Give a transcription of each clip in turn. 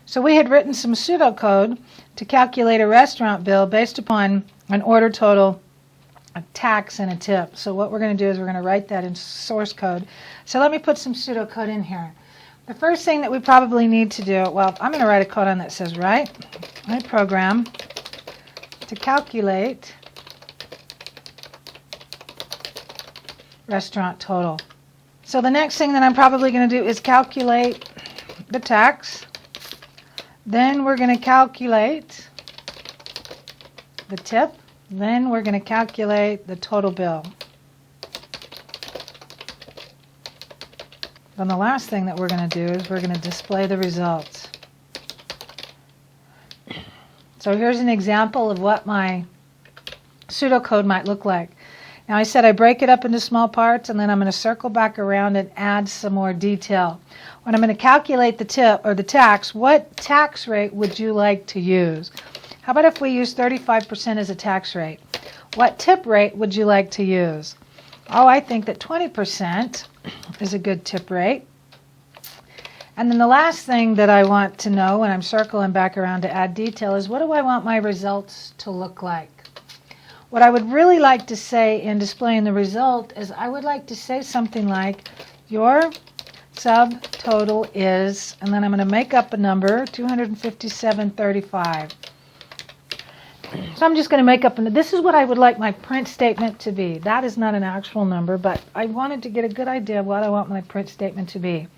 So we had written some pseudocode to calculate a restaurant bill based upon an order total, a tax, and a tip. So what we're going to do is we're going to write that in source code. So let me put some pseudocode in here. The first thing that we probably need to do, well, I'm going to write a code on that says write program to calculate restaurant total. So the next thing that I'm probably going to do is calculate the tax. Then we're going to calculate the tip. Then we're going to calculate the total bill. Then the last thing that we're going to do is we're going to display the results. So here's an example of what my pseudocode might look like. Now I said I break it up into small parts, and then I'm going to circle back around and add some more detail. When I'm going to calculate the tip or the tax, what tax rate would you like to use? How about if we use 35% as a tax rate? What tip rate would you like to use? Oh, I think that 20% is a good tip rate. And then the last thing that I want to know when I'm circling back around to add detail is, what do I want my results to look like? What I would really like to say in displaying the result is I would like to say something like, your subtotal is, and then I'm going to make up a number, 257.35. So I'm just going to make up, this is what I would like my print statement to be. That is not an actual number, but I wanted to get a good idea of what I want my print statement to be.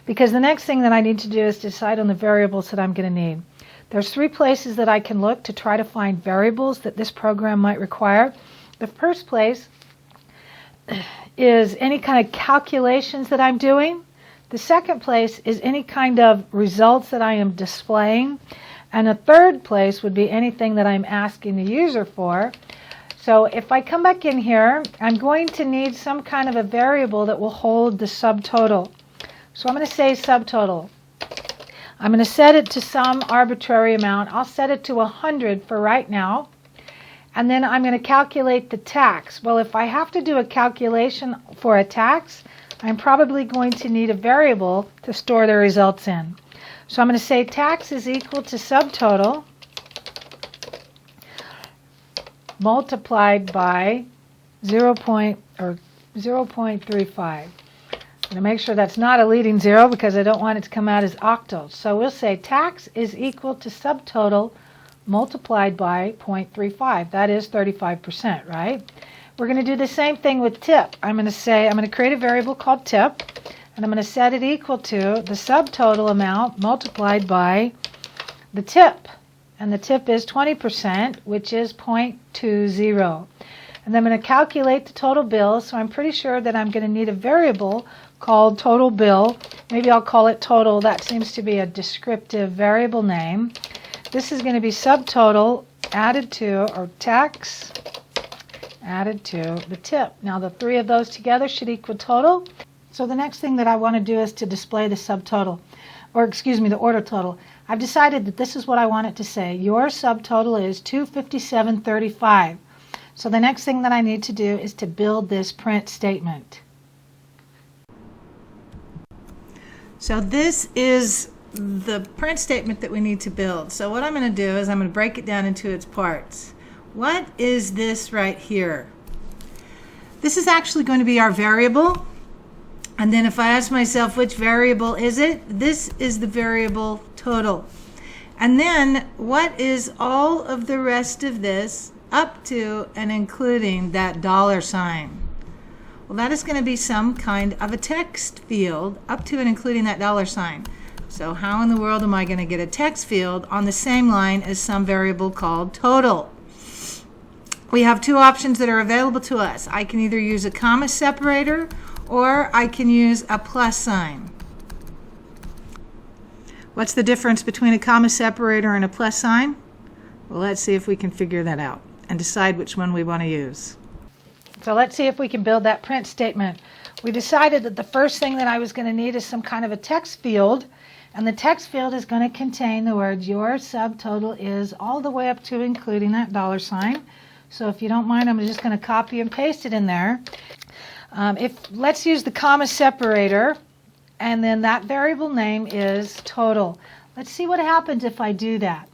Because the next thing that I need to do is decide on the variables that I'm going to need. There's 3 places that I can look to try to find variables that this program might require. The first place is any kind of calculations that I'm doing. The second place is any kind of results that I am displaying. And a third place would be anything that I'm asking the user for. So if I come back in here, I'm going to need some kind of a variable that will hold the subtotal. So I'm going to say subtotal. I'm going to set it to some arbitrary amount. I'll set it to 100 for right now. And then I'm going to calculate the tax. Well, if I have to do a calculation for a tax, I'm probably going to need a variable to store the results in. So I'm going to say tax is equal to subtotal multiplied by 0.35. I'm going to make sure that's not a leading zero because I don't want it to come out as octals. So we'll say tax is equal to subtotal multiplied by 0.35. That is 35%, right? We're going to do the same thing with tip. I'm going to create a variable called tip, and I'm going to set it equal to the subtotal amount multiplied by the tip. And the tip is 20%, which is 0.20. And then I'm going to calculate the total bill, so I'm pretty sure that I'm going to need a variable called total bill. Maybe I'll call it total. That seems to be a descriptive variable name. This is going to be subtotal added to, or tax added to the tip. Now the 3 of those together should equal total. So the next thing that I want to do is to display the subtotal, or excuse me, the order total. I've decided that this is what I want it to say. Your subtotal is 257.35. So the next thing that I need to do is to build this print statement. So this is the print statement that we need to build. So what I'm going to do is I'm going to break it down into its parts. What is this right here? This is actually going to be our variable. And then if I ask myself which variable is it, this is the variable total. And then what is all of the rest of this up to and including that $sign? Well, that is going to be some kind of a text field up to and including that $sign. So how in the world am I going to get a text field on the same line as some variable called total? We have 2 options that are available to us. I can either use a comma separator or I can use a plus sign. What's the difference between a comma separator and a plus sign? Well, let's see if we can figure that out and decide which one we want to use. So let's see if we can build that print statement. We decided that the first thing that I was going to need is some kind of a text field, and the text field is going to contain the words your subtotal is all the way up to including that $sign. So if you don't mind, I'm just going to copy and paste it in there. Let's use the comma separator, and then that variable name is total. Let's see what happens if I do that.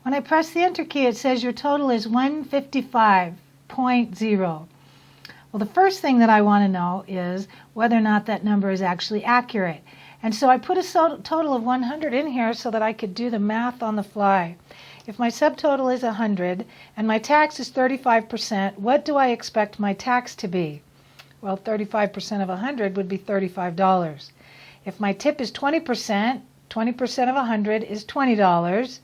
When I press the Enter key, it says your total is 155.0. Well, the first thing that I want to know is whether or not that number is actually accurate. And so I put a total of 100 in here so that I could do the math on the fly. If my subtotal is 100 and my tax is 35%, what do I expect my tax to be? Well, 35% of 100 would be $35. If my tip is 20%, 20% of 100 is $20.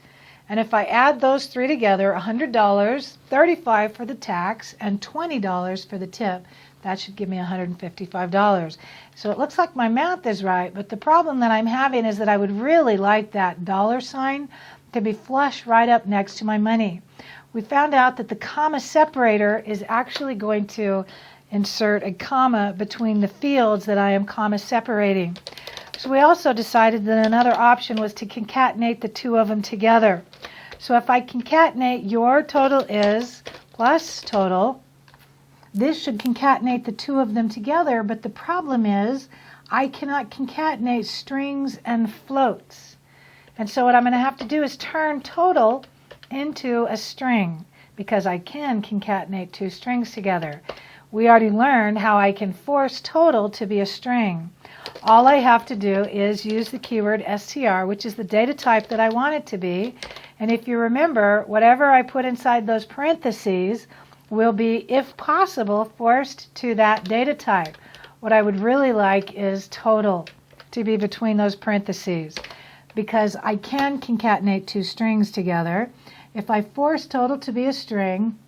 And if I add those three together, $100, $35 for the tax, and $20 for the tip, that should give me $155. So it looks like my math is right, but the problem that I'm having is that I would really like that dollar sign to be flush right up next to my money. We found out that the comma separator is actually going to insert a comma between the fields that I am comma separating. So we also decided that another option was to concatenate the two of them together. So if I concatenate your total is plus total, this should concatenate the two of them together, but the problem is I cannot concatenate strings and floats. And so what I'm going to have to do is turn total into a string, because I can concatenate two strings together. We already learned how I can force total to be a string. All I have to do is use the keyword str, which is the data type that I want it to be. And if you remember, whatever I put inside those parentheses will be, if possible, forced to that data type. What I would really like is total to be between those parentheses, because I can concatenate two strings together. If I force total to be a string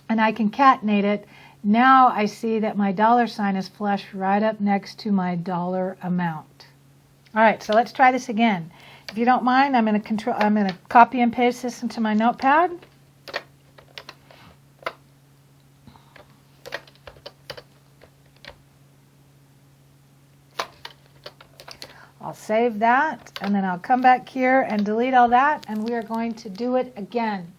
and I concatenate it, now I see that my dollar sign is flush right up next to my dollar amount. All right, so let's try this again. If you don't mind, I'm going to copy and paste this into my notepad. I'll save that, and then I'll come back here and delete all that, and we are going to do it again.